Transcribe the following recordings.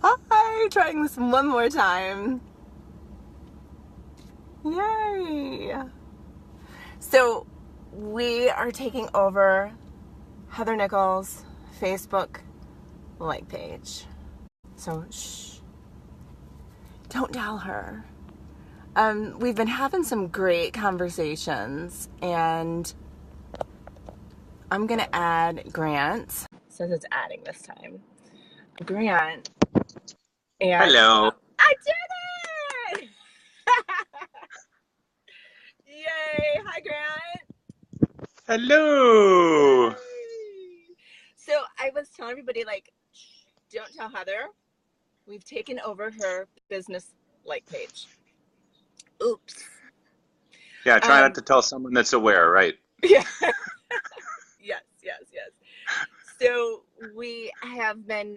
Hi, trying this one more time. Yay! So, we are taking over Heather Nichols' Facebook like page. So, shh, don't tell her. We've been having some great conversations, and I'm gonna add Grant, since it's adding this time. Grant, and Hello. I did it! Yay! Hi, Grant. Hello. Yay! So I was telling everybody, like, shh, don't tell Heather. We've taken over her business like page. Oops. Yeah, try not Um, to tell someone that's aware, right? yeah. Yes. So we have been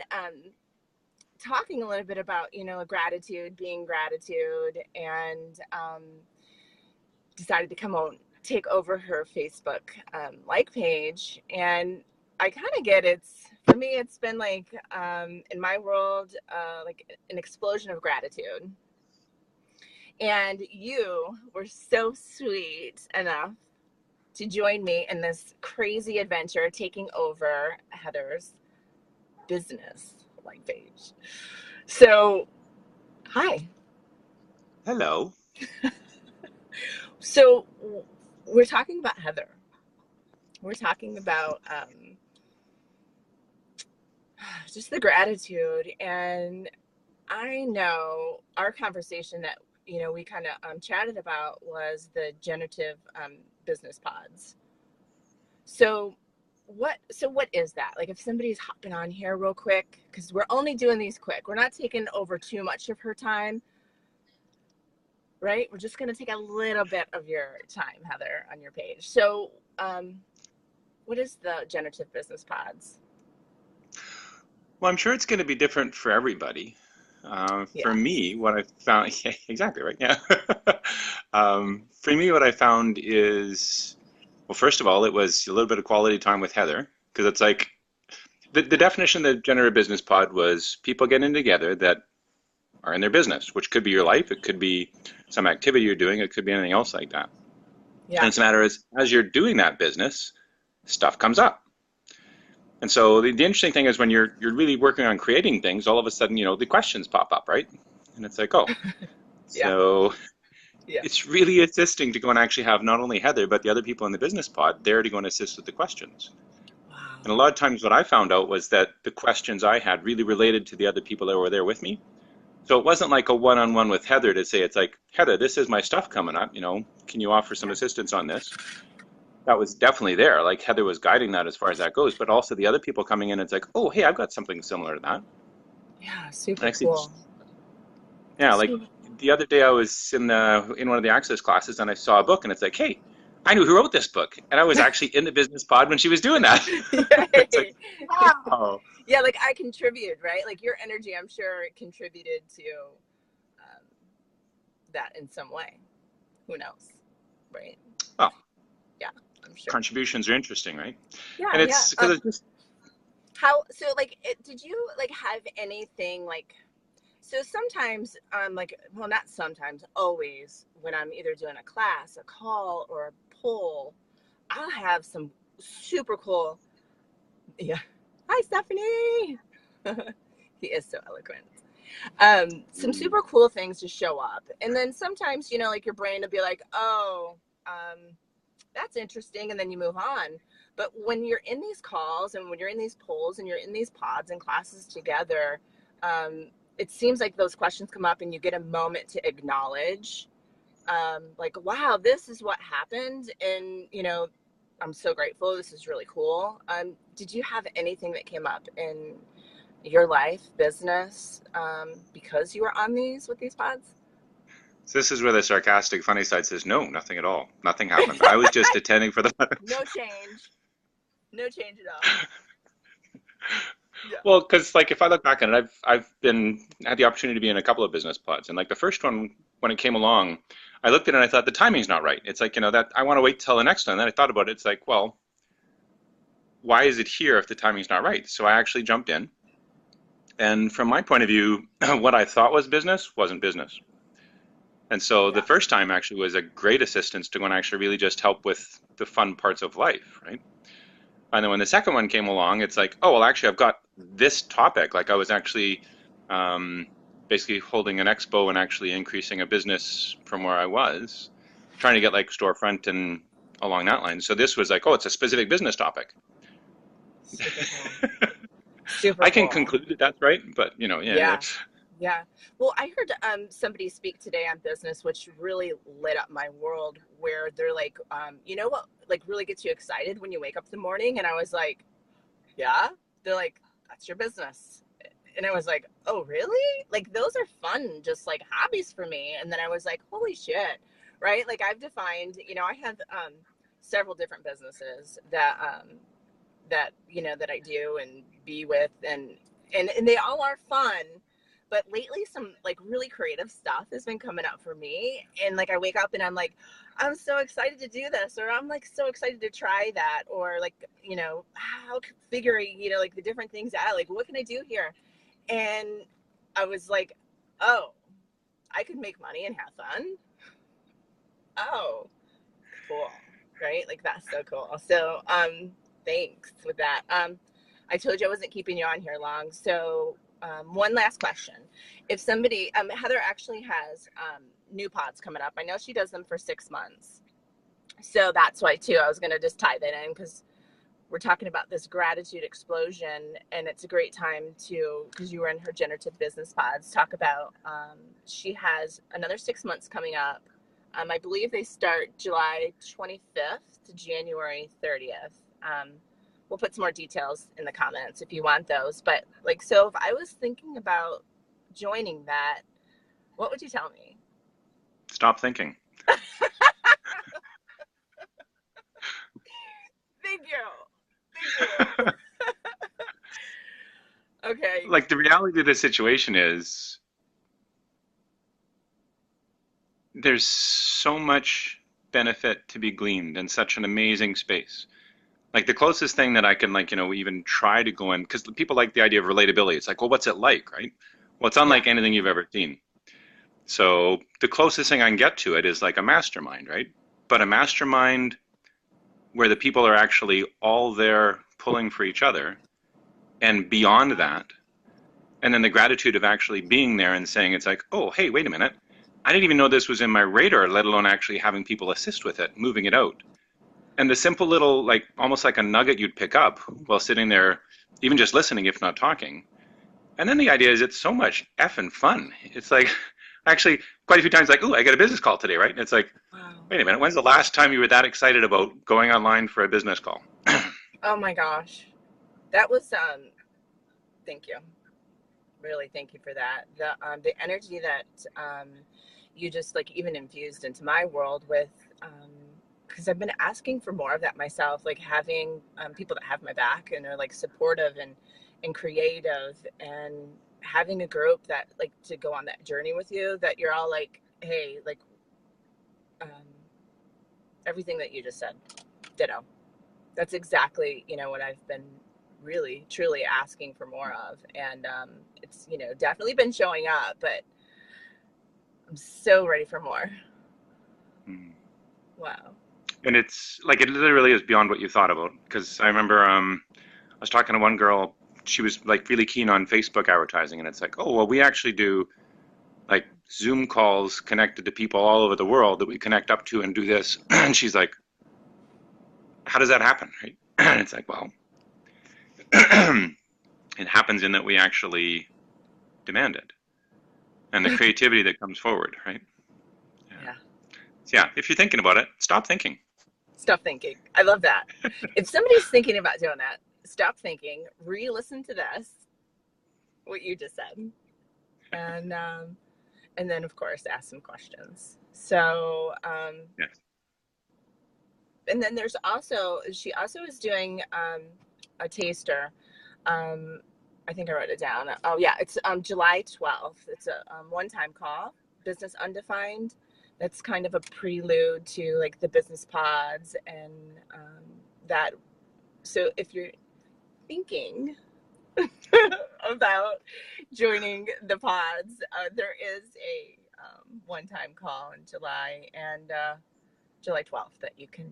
talking a little bit about, gratitude, being gratitude, and decided to come on, take over her Facebook like page. And I kind of get for me, it's been like, in my world, like an explosion of gratitude. And you were so sweet enough to join me in this crazy adventure taking over Heather's business like page. So, hi. Hello. So, we're talking about Heather. We're talking about just the gratitude. And I know our conversation that, we kind of chatted about was the generative business pods. So, what is that? Like, if somebody's hopping on here real quick, because we're only doing these quick, we're not taking over too much of her time, right? We're just going to take a little bit of your time, Heather, on your page. So, what is the generative business pods? Well, I'm sure it's going to be different for everybody. For Yes. me, what I found, yeah, exactly right. Yeah. For me, what I found is, well, first of all, it was a little bit of quality time with Heather, because it's like the definition of the generative business pod was people getting together that are in their business, which could be your life, it could be some activity you're doing, it could be anything else like that. And Yeah. it's a matter is, as you're doing that business, stuff comes up. And so the interesting thing is when you're really working on creating things, all of a sudden, the questions pop up, right? And it's like, oh, Yeah. so Yeah. it's really assisting to go and actually have not only Heather, but the other people in the business pod there to go and assist with the questions. And a Wow. lot of times what I found out was that the questions I had really related to the other people that were there with me. So it wasn't like a one-on-one with Heather to say, it's like, Heather, this is my stuff coming up, can you offer some Yeah. assistance on this? That was definitely there. Like Heather was guiding that as far as that goes, but also the other people coming in, it's like, oh, hey, I've got something similar to that. Yeah. And Super actually, cool. yeah, like Super. the other day I was in one of the access classes and I saw a book and it's like, hey, I knew who wrote this book, and I was actually in the business pod when she was doing that. It's like, Yay. wow. Yeah, like I contributed, right? Like your energy, I'm sure it contributed to um, that in some way. Who knows, right? Well, Yeah, I'm sure. contributions are interesting, right? Yeah, And yeah. it's because it's just How so? Like, did you like have anything like? So sometimes, like, well, not sometimes, always, when I'm either doing a class, a call, or a poll, I'll have some super cool. Yeah. Hi, Stephanie. He is so eloquent. Some super cool things to show up. And then sometimes, like your brain will be like, oh, that's interesting. And then you move on. But when you're in these calls and when you're in these polls and you're in these pods and classes together, it seems like those questions come up and you get a moment to acknowledge, like, wow, this is what happened. And, I'm so grateful. This is really cool. Did you have anything that came up in your life, business, because you were on with these pods? so this is where the sarcastic, funny side says, no, nothing at all. Nothing happened. I was just attending for the fun. No change. No change at all. Yeah. Well, because like if I look back on it, I've been had the opportunity to be in a couple of business pods, and like the first one when it came along, I looked at it and I thought the timing's not right. It's like that I want to wait till the next one. And then I thought about it. It's like, well, why is it here if the timing's not right? So I actually jumped in. And from my point of view, what I thought was business wasn't business. And so the Yeah. first time actually was a great assistance to go and actually really just help with the fun parts of life, right? And then when the second one came along, it's like, oh, well, actually, I've got this topic. Like I was actually um, basically holding an expo and actually increasing a business from where I was, trying to get like storefront and along that line. So this was like, oh, it's a specific business topic. Super cool. Super I can cool. conclude that that's right, but yeah. Yeah. Yeah. Well, I heard somebody speak today on business, which really lit up my world, where they're like, you know what, like really gets you excited when you wake up in the morning? And I was like, yeah. They're like, that's your business. And I was like, oh, really? Like, those are fun, just like hobbies for me. And then I was like, holy shit. Right. Like, I've defined, I have several different businesses that that I do and be with, and they all are fun. But lately some like really creative stuff has been coming up for me, and like I wake up and I'm like, I'm so excited to do this, or I'm like so excited to try that, or like how figuring like the different things out, like what can I do here? And I was like, oh, I could make money and have fun. Oh, cool. Right, like that's so cool. So thanks with that. I told you I wasn't keeping you on here long, so one last question. If somebody Heather actually has new pods coming up. I know she does them for 6 months, so that's why too I was going to just tie that in, because we're talking about this gratitude explosion, and it's a great time to, because you were in her Generative Business Pods, talk about she has another 6 months coming up. I believe they start July 25th to January 30th. We'll put some more details in the comments if you want those. But like, so if I was thinking about joining that, what would you tell me? Stop thinking. Thank you. Thank you. Okay. Like the reality of the situation is there's so much benefit to be gleaned in such an amazing space. Like the closest thing that I can even try to go in, because people like the idea of relatability. It's like, well, what's it like, right? Well, it's Yeah. unlike anything you've ever seen. So the closest thing I can get to it is like a mastermind, right? But a mastermind where the people are actually all there pulling for each other and beyond that. And then the gratitude of actually being there and saying, it's like, oh, hey, wait a minute. I didn't even know this was in my radar, let alone actually having people assist with it, moving it out. And the simple little, like almost like a nugget you'd pick up while sitting there, even just listening, if not talking. And then the idea is it's so much effing fun. It's like, actually, quite a few times, like, oh, I got a business call today, right? And it's like, Wow. wait a minute, when's the last time you were that excited about going online for a business call? Oh my gosh. That was thank you. Really, thank you for that. The energy that you just like even infused into my world with, because I've been asking for more of that myself, like having people that have my back and are like supportive and creative, and having a group that like to go on that journey with you, that you're all like, hey, like um, everything that you just said, ditto. That's exactly what I've been really truly asking for more of, and it's definitely been showing up, but I'm so ready for more. Mm. Wow. And it's like, it literally is beyond what you thought about. Because I remember I was talking to one girl, she was like really keen on Facebook advertising. And it's like, oh, well, we actually do like Zoom calls connected to people all over the world that we connect up to and do this. And she's like, how does that happen? Right? And it's like, well, it happens in that we actually demand it and the creativity that comes forward, right? Yeah. Yeah. So yeah, if you're thinking about it, stop thinking. Stop thinking. I love that. If somebody's thinking about doing that, stop thinking, re-listen to this, what you just said, and then of course ask some questions. So Yes. and then there's also, she also is doing a taster. um, I think I wrote it down. Oh yeah, it's July 12th. It's a one-time call, Business Undefined. That's kind of a prelude to like the business pods, and that So if you're thinking about joining the pods, there is a one-time call in July and July 12th that you can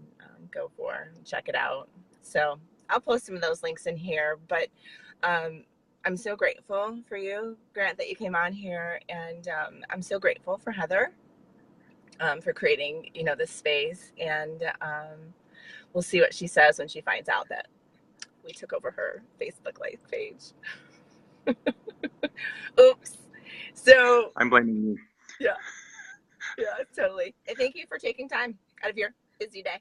go for and check it out. So I'll post some of those links in here, but um, I'm so grateful for you, Grant, that you came on here, and I'm so grateful for Heather for creating, this space, and we'll see what she says when she finds out that we took over her Facebook Live page. Oops. So I'm blaming you. yeah, yeah, totally. And thank you for taking time out of your busy day.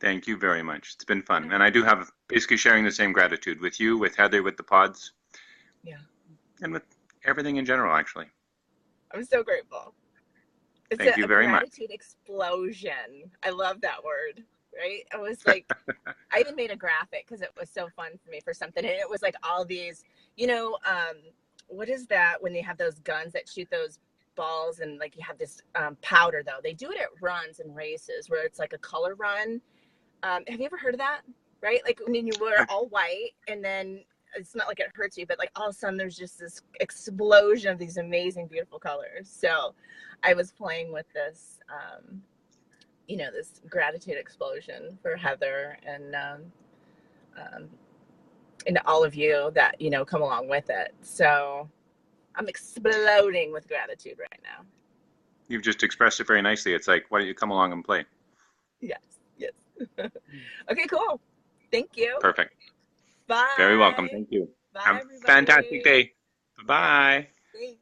Thank you very much. It's been fun. And I do have basically sharing the same gratitude with you, with Heather, with the pods, Yeah, and with everything in general, actually. I'm so grateful. It's Thank you a very much. gratitude explosion. I love that word, right? I was like, I even made a graphic because it was so fun for me for something. And it was like all these, what is that when they have those guns that shoot those balls, and like you have this powder though? They do it at runs and races where it's like a color run. Have you ever heard of that? Right? Like when you wear I've, all white and then it's not like it hurts you, but like all of a sudden there's just this explosion of these amazing, beautiful colors. So I was playing with this, this gratitude explosion for Heather um, and all of you that, come along with it. So I'm exploding with gratitude right now. you've just expressed it very nicely. It's like, why don't you come along and play? Yes, yes. Okay, cool. Thank you. Perfect. Very welcome. Bye. Thank you. Bye, Have a fantastic everybody. day. Yeah. Bye. Thanks.